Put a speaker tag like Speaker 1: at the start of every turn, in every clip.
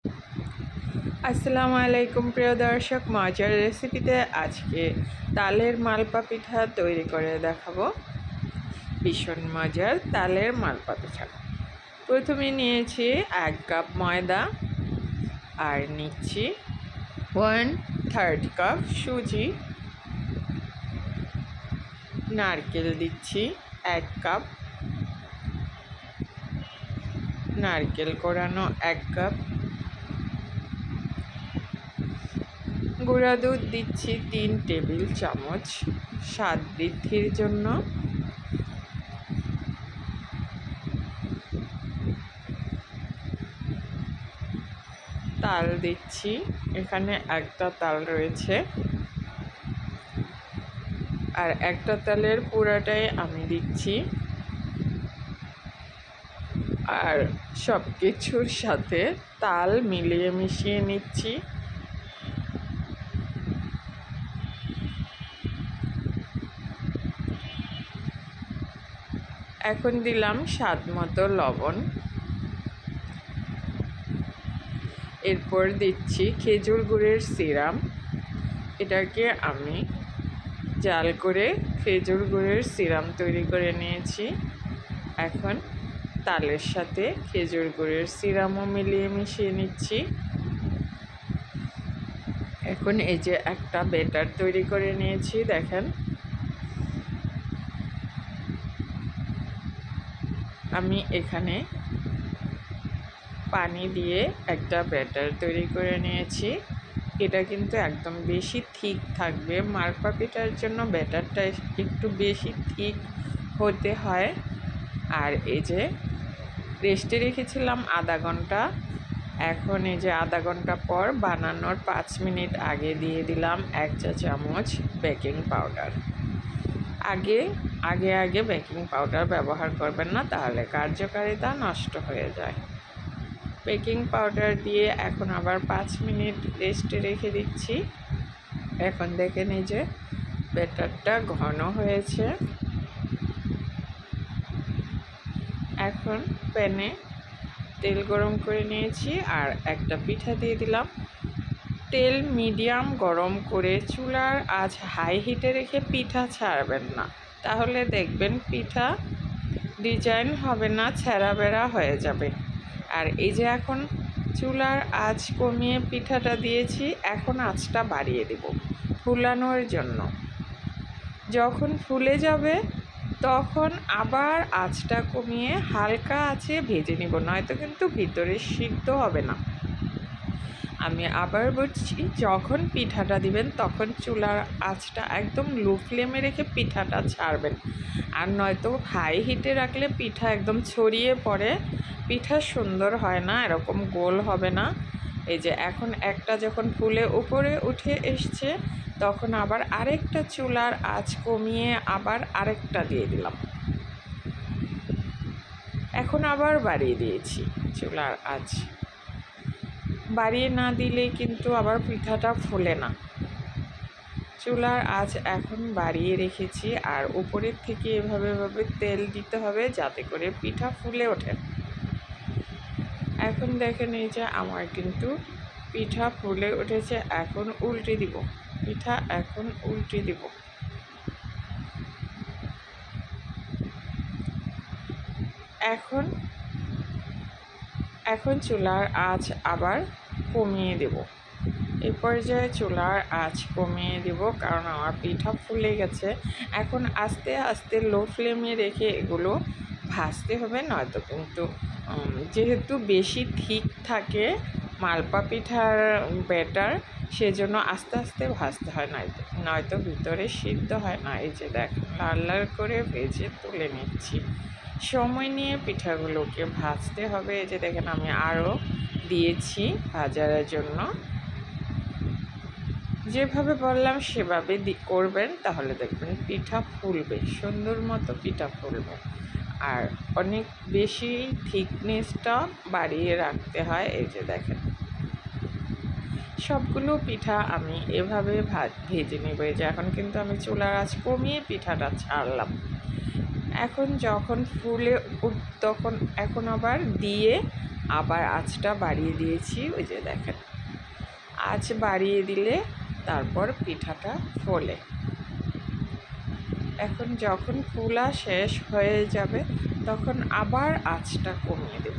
Speaker 1: আসসালামু আলাইকুম প্রিয় দর্শক, মজার রেসিপিতে আজকে তালের মালপা পিঠা তৈরি করে দেখাবো। ভীষণ মজার তালের মালপা পিঠা। প্রথমে নিয়েছি 1 কাপ ময়দা, আর নিচ্ছি 1/3 কাপ সুজি, নারকেল দিচ্ছি 1 কাপ, নারকেল কোড়ানো 1 কাপ, গুঁড়া দুধ দিচ্ছি 3 টেবিল চামচ স্বাদ বৃদ্ধির জন্য, তাল দিচ্ছি, এখানে একটা তাল রয়েছে, আর একটা তালের পুরাটাই আমি দিচ্ছি। আর সব কিছুর সাথে তাল মিলিয়ে মিশিয়ে নিচ্ছি। এখন দিলাম স্বাদ মতো লবণ। এরপর দিচ্ছি খেজুর গুড়ের সিরাপ। এটাকে আমি জাল করে খেজুর গুড়ের সিরাপ তৈরি করে নিয়েছি। এখন তালের সাথে খেজুর গুড়ের সিরাপও মিলিয়ে মিশিয়ে নিচ্ছি। এখন এই যে একটা ব্যাটার তৈরি করে নিয়েছি, দেখেন আমি এখানে পানি দিয়ে একটা ব্যাটার তৈরি করে নিয়েছি। এটা কিন্তু একদম বেশি থিক থাকবে, মালপা পিঠার জন্য ব্যাটারটা একটু বেশি থিক হতে হয়। আর এই যে রেস্টে রেখেছিলাম আধা ঘন্টা। এখন এই যে আধা ঘন্টা পর বানানোর 5 মিনিট আগে দিয়ে দিলাম 1 চা চামচ বেকিং পাউডার। আগে বেকিং পাউডার ব্যবহার করবেন না, তাহলে কার্যকারিতা নষ্ট হয়ে যায়। বেকিং পাউডার দিয়ে এখন আবার 5 মিনিট রেস্টে রেখে দিচ্ছি। এখন দেখেন এই যে ব্যাটারটা ঘন হয়েছে। এখন প্যানে তেল গরম করে নিয়েছি, আর একটা পিঠা দিয়ে দিলাম। তেল মিডিয়াম গরম করে চুলার আঁচ হাই হিটে রেখে পিঠা ছাড়বেন না, তাহলে দেখবেন পিঠা ডিজাইন হবে না, ছেঁড়া বেড়া হয়ে যাবে। আর এই যে এখন চুলার আঁচ কমিয়ে পিঠাটা দিয়েছি, এখন আঁচটা বাড়িয়ে দেব ফুলানোর জন্য। যখন ফুলে যাবে তখন আবার আঁচটা কমিয়ে হালকা আঁচে ভেজে নিব, নয়তো কিন্তু ভিতরে সিদ্ধ হবে না। আমি আবার বলছি, যখন পিঠাটা দিবেন তখন চুলার আঁচটা একদম লো ফ্লেমে রেখে পিঠাটা ছাড়বেন, আর নয়তো হাই হিটে রাখলে পিঠা একদম ছড়িয়ে পড়ে, পিঠা সুন্দর হয় না, এরকম গোল হবে না। এই যে এখন একটা যখন ফুলে উপরে উঠে এসছে, তখন আবার আরেকটা চুলার আঁচ কমিয়ে আবার আরেকটা দিয়ে দিলাম। এখন আবার বাড়িয়ে দিয়েছি চুলার আঁচ। বাড়িয়ে না দিলে কিন্তু আবার পিঠাটা ফোলে না। চুলার আঁচ এখন বাড়িয়ে রেখেছি, আর উপরের থেকে এভাবে তেল দিতে হবে যাতে করে পিঠা ফুলে ওঠে। এখন দেখেন এই যে আমার কিন্তু পিঠা ফুলে উঠেছে। এখন উল্টে দিব পিঠা, এখন উল্টে দিব। এখন চুলার আঁচ আবার কমিয়ে দেব। এই পর্যায়ে চুলার আঁচ কমিয়ে দেব, কারণ আমার পিঠা ফুলে গেছে। এখন আস্তে আস্তে লো ফ্লেমে রেখে এগুলো ভাজতে হবে, নয়তো কিন্তু যেহেতু বেশি থিক থাকে মালপা পিঠার ব্যাটার, সেজন্য আস্তে আস্তে ভাজতে হয়, নয়তো ভিতরে সিদ্ধ হয় না। এই যে দেখেন লাল লাল করে ভেজে তুলে নিচ্ছি। সময় নিয়ে পিঠাগুলোকে ভাজতে হবে। এই যে দেখেন আমি আরও দিয়েছি ভাজার জন্য। যেভাবে বললাম সেভাবে করবেন, তাহলে দেখবেন পিঠা ফুলবে, সুন্দর মতো পিঠা ফুলবে। আর অনেক বেশি থিকনেসটা বাড়িয়ে রাখতে হয়। এই যে দেখেন সবগুলো পিঠা আমি এভাবে ভেজে নেব। এই যে এখন কিন্তু আমি চুলার আঁচ কমিয়ে পিঠাটা ছাড়লাম। এখন যখন ফুলে তখন এখন আবার দিয়ে আবার আঁচটা বাড়িয়ে দিয়েছি। ওই যে দেখেন, আঁচ বাড়িয়ে দিলে তারপর পিঠাটা ফোলে। এখন যখন ফুলা শেষ হয়ে যাবে তখন আবার আঁচটা কমিয়ে দেব।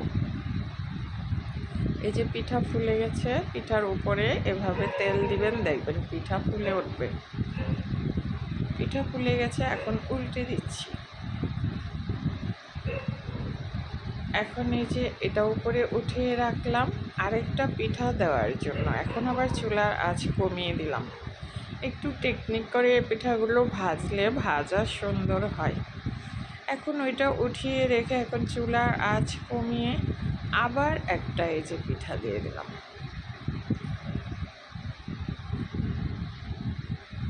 Speaker 1: এই যে পিঠা ফুলে গেছে, পিঠার উপরে এভাবে তেল দিবেন, দেখবেন পিঠা ফুলে উঠবে। পিঠা ফুলে গেছে, এখন উল্টে দিচ্ছি। এখন এই যে এটা উপরে উঠিয়ে রাখলাম আরেকটা পিঠা দেওয়ার জন্য। এখন আবার চুলার আঁচ কমিয়ে দিলাম। একটু টেকনিক করে পিঠাগুলো ভাজলে ভাজা সুন্দর হয়। এখন ওইটা উঠিয়ে রেখে এখন চুলার আঁচ কমিয়ে আবার একটা এই যে পিঠা দিয়ে দিলাম।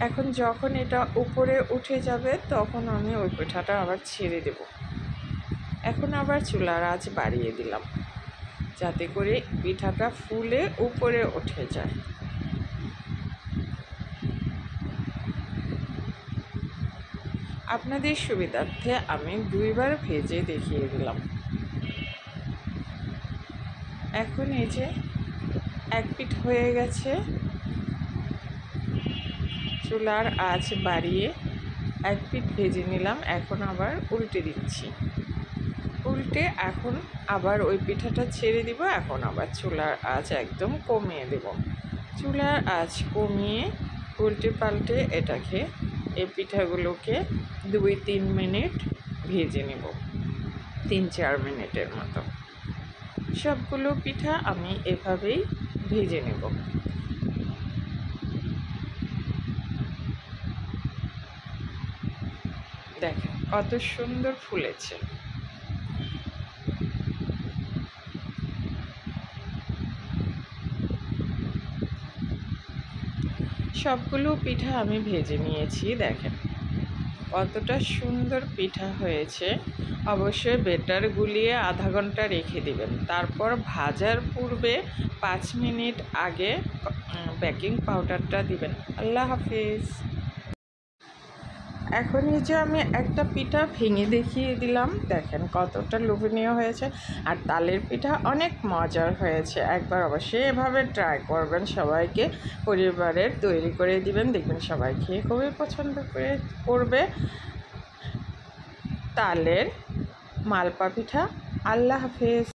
Speaker 1: এখন যখন এটা উপরে উঠে যাবে তখন আমি ওই পিঠাটা আবার ছেড়ে দেব। এখন আবার চুলার আঁচ বাড়িয়ে দিলাম যাতে করে পিঠাটা ফুলে উপরে উঠে যায়। আপনাদের সুবিধার্থে আমি 2 বার ভেজে দেখিয়ে দিলাম। এখন এই যে এক পিঠ হয়ে গেছে, চুলার আঁচ বাড়িয়ে এক পিঠ ভেজে নিলাম। এখন আবার উল্টে দিচ্ছি। উল্টে এখন আবার ওই পিঠাটা ছেড়ে দিব। এখন আবার চুলার আঁচ একদম কমিয়ে দেব। চুলার আঁচ কমিয়ে উল্টে পাল্টে এটাকে এই পিঠাগুলোকে 2-3 মিনিট ভেজে নেব, 3-4 মিনিটের মতো। সবগুলো পিঠা আমি এভাবেই ভেজে নেব। দেখেন কত সুন্দর ফুলেছে। সবগুলো পিঠা আমি ভেজে নিয়েছি। দেখেন কতটা সুন্দর পিঠা হয়েছে। অবশ্যই বেটার গুলিয়ে আধা ঘন্টা রেখে দিবেন। তারপর ভাজার পূর্বে 5 মিনিট আগে বেকিং পাউডারটা দিবেন। আল্লাহ হাফিজ। এখন এই যে আমি একটা পিঠা ভেঙে দেখিয়ে দিলাম। দেখেন কতটা লোভনীয় হয়েছে। আর তালের পিঠা অনেক মজার হয়েছে। একবার অবশ্যই এভাবে ট্রাই করবেন, সবাইকে পরিবারের তৈরি করে দিবেন, দেখবেন সবাই খেয়ে খুবই পছন্দ করবে। তালের মালপা পিঠা। আল্লাহ হাফেজ।